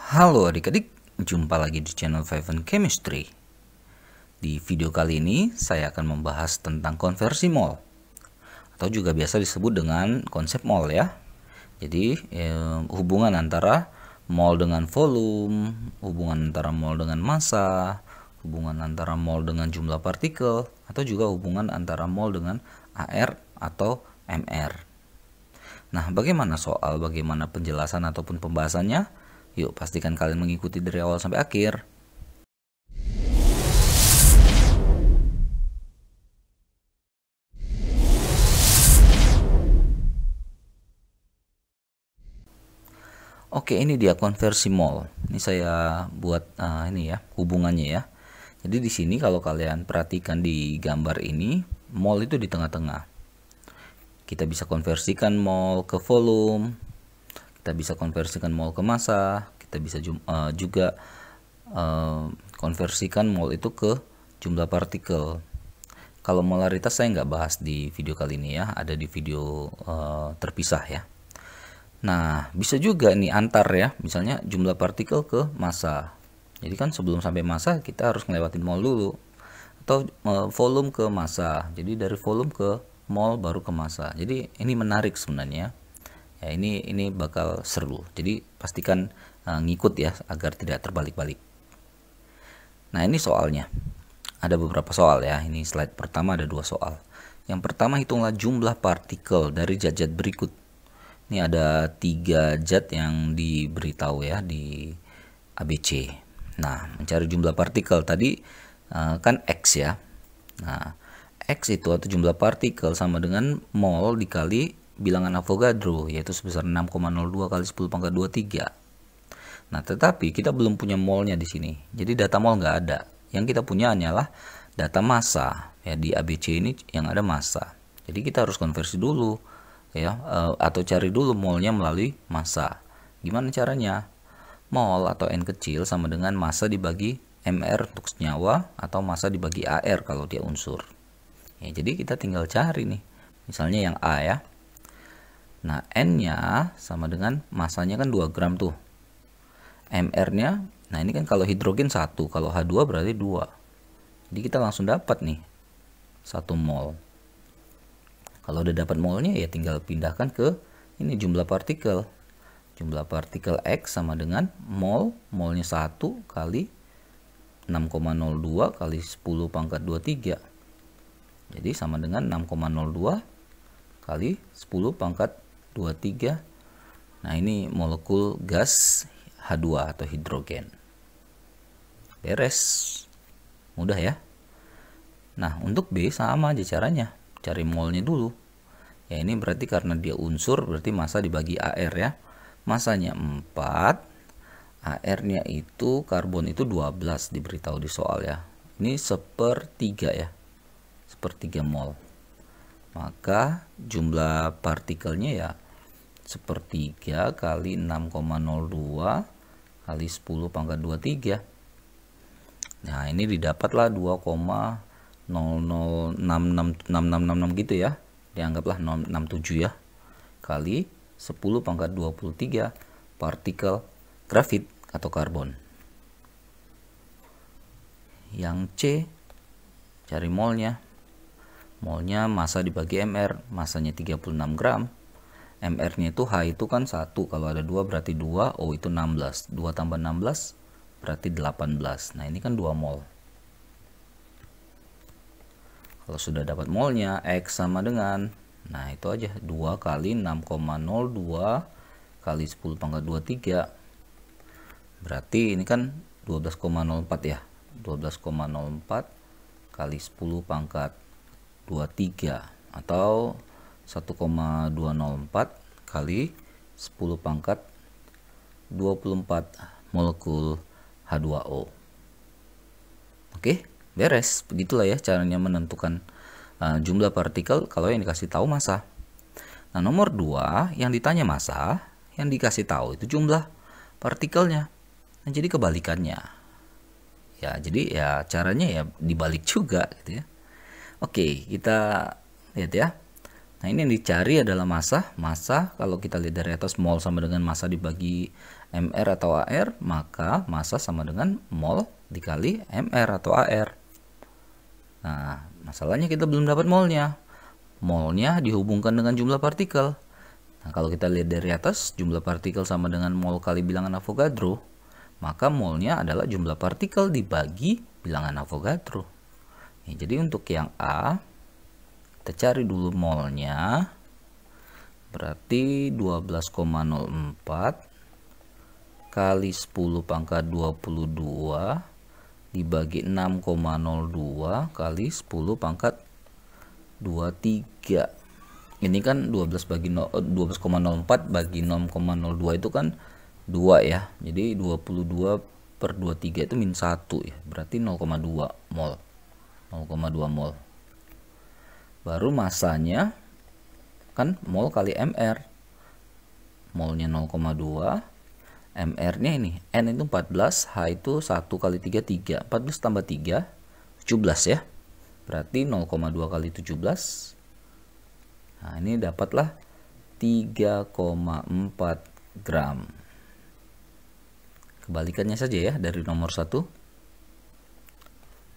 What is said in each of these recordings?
Halo adik-adik, jumpa lagi di channel Five Chemistry. Di video kali ini saya akan membahas tentang konversi mol, atau juga biasa disebut dengan konsep mol ya. Jadi hubungan antara mol dengan volume, hubungan antara mol dengan massa, hubungan antara mol dengan jumlah partikel, atau juga hubungan antara mol dengan AR atau MR. Nah, bagaimana penjelasan ataupun pembahasannya? Yuk, pastikan kalian mengikuti dari awal sampai akhir. Oke, ini dia konversi mol. Ini saya buat ini ya, hubungannya ya. Jadi di sini kalau kalian perhatikan di gambar ini, mol itu di tengah-tengah. Kita bisa konversikan mol ke volume, kita bisa konversikan mol ke massa, kita bisa juga konversikan mol itu ke jumlah partikel. Kalau molaritas saya nggak bahas di video kali ini ya, ada di video terpisah ya. Nah, bisa juga nih antar ya, misalnya jumlah partikel ke massa. Jadi kan sebelum sampai massa kita harus ngelewatin mol dulu. Atau volume ke massa. Jadi dari volume ke mol baru ke massa. Jadi ini menarik sebenarnya. Ya, ini bakal seru. Jadi pastikan ngikut ya agar tidak terbalik-balik. Nah, ini soalnya. Ada beberapa soal ya. Ini slide pertama ada 2 soal. Yang pertama, hitunglah jumlah partikel dari zat-zat berikut. Ini ada 3 zat yang diberitahu ya di ABC. Nah, mencari jumlah partikel tadi kan X ya. Nah, X itu atau jumlah partikel sama dengan mol dikali bilangan Avogadro, yaitu sebesar 6,02 kali 10 pangkat 23. Nah, tetapi kita belum punya molnya di sini. Jadi data mol nggak ada. Yang kita punya hanyalah data massa. Ya, di ABC ini yang ada massa. Jadi kita harus konversi dulu ya, atau cari dulu molnya melalui massa. Gimana caranya? Mol atau N kecil sama dengan massa dibagi MR untuk senyawa atau massa dibagi AR kalau dia unsur. Ya, jadi kita tinggal cari nih. Misalnya yang A ya. Nah, N-nya sama dengan massanya kan 2 gram tuh. MR-nya, nah ini kan kalau hidrogen 1, kalau H2 berarti 2. Jadi kita langsung dapat nih 1 mol. Kalau udah dapat molnya ya tinggal pindahkan ke ini jumlah partikel. Jumlah partikel X sama dengan molnya 1 kali 6,02 kali 10 pangkat 23. Jadi sama dengan 6,02 kali 10 pangkat 23. Nah, ini molekul gas H2 atau hidrogen. Beres. Mudah ya. Nah, untuk B sama aja caranya. Cari molnya dulu. Ya, ini berarti karena dia unsur berarti massa dibagi AR ya. Massanya 4. AR-nya itu karbon itu 12 diberitahu di soal ya. Ini 1/3 ya. 1/3 mol. Maka jumlah partikelnya ya 1/3 kali 6,02 kali 10 pangkat 23. Nah, ini didapatlah 2,00666666 gitu ya. Dianggaplah 067 ya. Kali 10 pangkat 23 partikel grafit atau karbon. Yang C, cari molnya. Molnya massa dibagi MR, massanya 36 gram. MR-nya itu H itu kan 1, kalau ada 2 berarti 2, O itu 16. 2 tambah 16 berarti 18. Nah, ini kan 2 mol. Kalau sudah dapat molnya, X sama dengan, nah itu aja, 2 kali 6,02 kali 10 pangkat 23. Berarti ini kan 12,04 ya. 12,04 kali 10 pangkat 23 atau 1,204 kali 10 pangkat 24 molekul H2O. Oke, beres. Begitulah ya caranya menentukan jumlah partikel kalau yang dikasih tahu massa. Nah, nomor 2 yang ditanya massa, yang dikasih tahu itu jumlah partikelnya. Nah, jadi kebalikannya. Ya, jadi ya caranya ya dibalik juga gitu ya. Oke, kita lihat ya. Nah, ini yang dicari adalah massa. Massa kalau kita lihat dari atas, mol sama dengan massa dibagi mR atau AR, maka massa sama dengan mol dikali mR atau AR. Nah, masalahnya kita belum dapat molnya. Molnya dihubungkan dengan jumlah partikel. Nah, kalau kita lihat dari atas, jumlah partikel sama dengan mol kali bilangan Avogadro, maka molnya adalah jumlah partikel dibagi bilangan Avogadro. Nah, jadi untuk yang A, kita cari dulu molnya. Berarti 12,04 kali 10 pangkat 22 dibagi 6,02 kali 10 pangkat 23. Ini kan 12,04 bagi 0,02 itu kan 2 ya. Jadi 22 per 23 itu min 1 ya. Berarti 0,2 mol. 0,2 mol. Baru masanya kan mol kali mR. Molnya 0,2, mR-nya ini N itu 14, H itu 1 kali 3 3. 14 tambah 3 17 ya. Berarti 0,2 kali 17. Nah, ini dapatlah 3,4 gram. Kebalikannya saja ya dari nomor 1.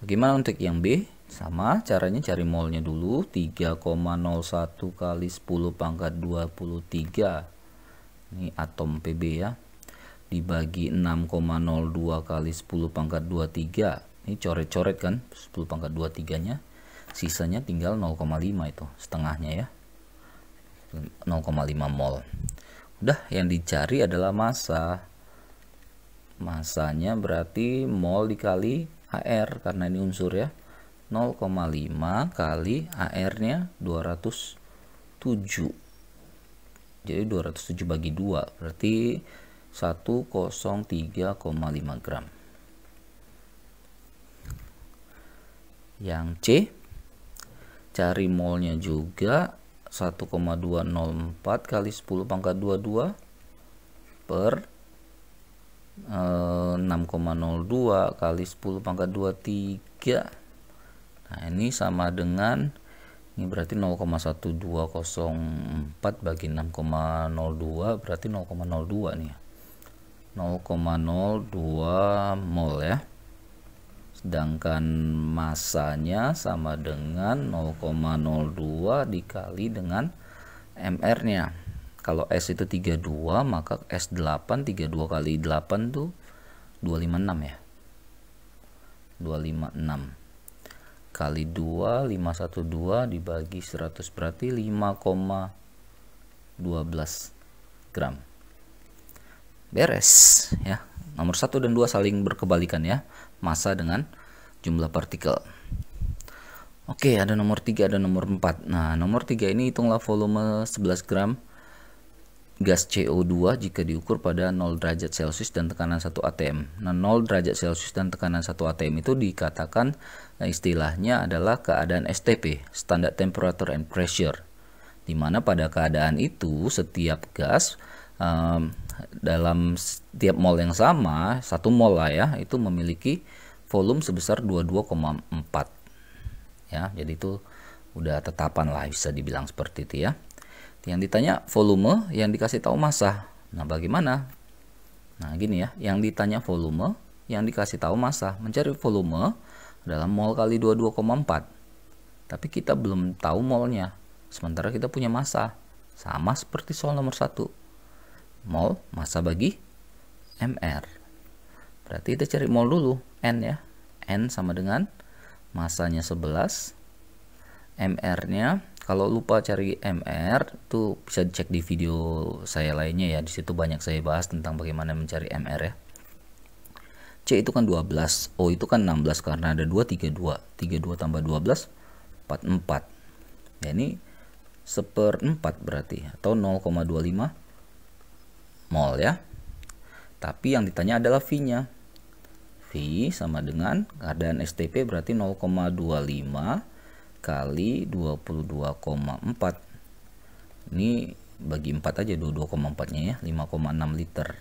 Bagaimana untuk yang B? Sama caranya, cari molnya dulu. 3,01 kali 10 pangkat 23. Ini atom Pb ya. Dibagi 6,02 kali 10 pangkat 23. Ini coret-coret kan 10 pangkat 23 nya. Sisanya tinggal 0,5 itu, setengahnya ya. 0,5 mol. Udah, yang dicari adalah massa. Massanya berarti mol dikali AR karena ini unsur ya. 0,5 kali AR-nya 207. Jadi 207 bagi 2 berarti 103,5 gram. Yang C, cari molnya juga. 1,204 kali 10 pangkat 22 per 6,02 kali 10 pangkat 23. Nah, ini sama dengan, ini berarti 0,1204 bagi 6,02 berarti 0,02 nih. 0,02 mol ya. Sedangkan massanya sama dengan 0,02 dikali dengan mR-nya. Kalau S itu 32, maka S8 32 kali 8 tuh 256 ya. 256 kali 2 512 dibagi 100 berarti 5,12 gram. Beres ya. Nomor 1 dan 2 saling berkebalikan ya. Massa dengan jumlah partikel. Oke, ada nomor 3, ada nomor 4. Nah, nomor 3 ini hitunglah volume 11 gram gas CO2 jika diukur pada 0 derajat Celcius dan tekanan 1 atm. Nah, 0 derajat Celcius dan tekanan 1 atm itu dikatakan istilahnya adalah keadaan STP, Standard Temperature and Pressure. Dimana pada keadaan itu setiap gas dalam setiap mol yang sama, 1 mol lah ya, itu memiliki volume sebesar 22,4 ya. Jadi itu udah tetapan lah, bisa dibilang seperti itu ya. Yang ditanya volume, yang dikasih tahu massa. Nah, bagaimana? Nah, gini ya, yang ditanya volume, yang dikasih tahu massa. Mencari volume adalah mol kali 22,4. Tapi kita belum tahu molnya. Sementara kita punya massa. Sama seperti soal nomor 1. Mol, massa bagi mR. Berarti kita cari mol dulu, N ya. N sama dengan massanya 11. mR-nya, kalau lupa cari mR, itu bisa dicek di video saya lainnya ya. Di situ banyak saya bahas tentang bagaimana mencari mR ya. C itu kan 12, O itu kan 16 karena ada 2 32. 32 tambah 12 44. Ya, ini 1/4 berarti atau 0,25 mol ya. Tapi yang ditanya adalah V-nya. V sama dengan keadaan STP berarti 0,25 kali 22,4. Ini bagi 4 aja 22,4 nya ya, 5,6 liter.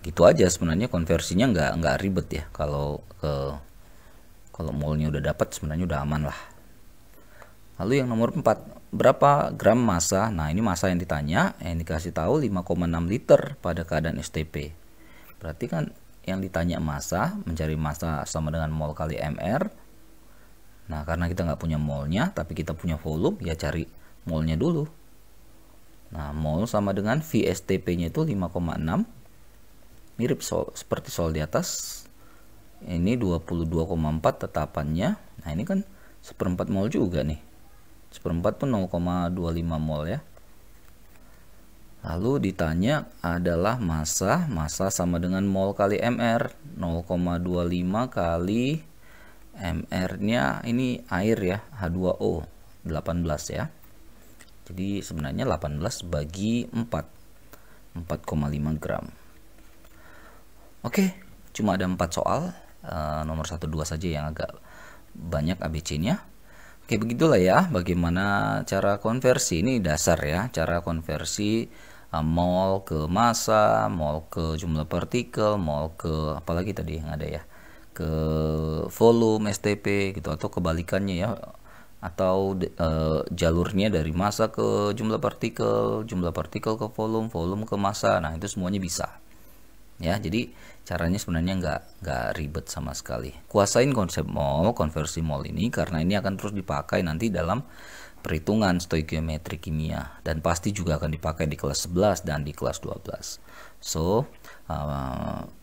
Gitu aja sebenarnya, konversinya nggak ribet ya. Kalau molnya udah dapat sebenarnya udah aman lah. Lalu yang nomor 4, berapa gram massa? Nah, ini massa yang ditanya, yang dikasih tahu 5,6 liter pada keadaan STP. Berarti kan yang ditanya massa, mencari massa sama dengan mol kali mr. Nah, karena kita nggak punya molnya, tapi kita punya volume, ya cari molnya dulu. Nah, mol sama dengan VSTP-nya itu 5,6. Mirip seperti soal di atas. Ini 22,4 tetapannya. Nah, ini kan 1/4 mol juga nih. 1/4 pun 0,25 mol ya. Lalu ditanya adalah massa sama dengan mol kali mr. 0,25 kali mr-nya ini air ya, H2O 18 ya. Jadi sebenarnya 18 bagi 4, 4,5 gram. Oke, cuma ada 4 soal, nomor 1, 2 saja yang agak banyak ABC-nya. Oke, begitulah ya bagaimana cara konversi. Ini dasar ya, cara konversi mol ke massa, mol ke jumlah partikel, mol ke apalagi tadi yang ada ya, ke volume STP gitu, atau kebalikannya ya, atau jalurnya dari massa ke jumlah partikel ke volume, volume ke massa. Nah, itu semuanya bisa ya. Jadi caranya sebenarnya nggak ribet sama sekali. Kuasain konsep mol, konversi mol ini, karena ini akan terus dipakai nanti dalam perhitungan stoikiometri kimia, dan pasti juga akan dipakai di kelas 11 dan di kelas 12. So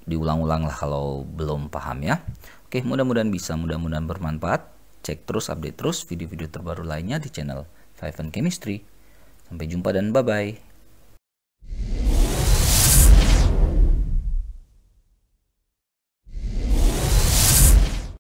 diulang-ulang lah kalau belum paham ya. Oke, mudah-mudahan bisa, mudah-mudahan bermanfaat. Cek terus, update terus video-video terbaru lainnya di channel Five and Chemistry. Sampai jumpa dan bye-bye.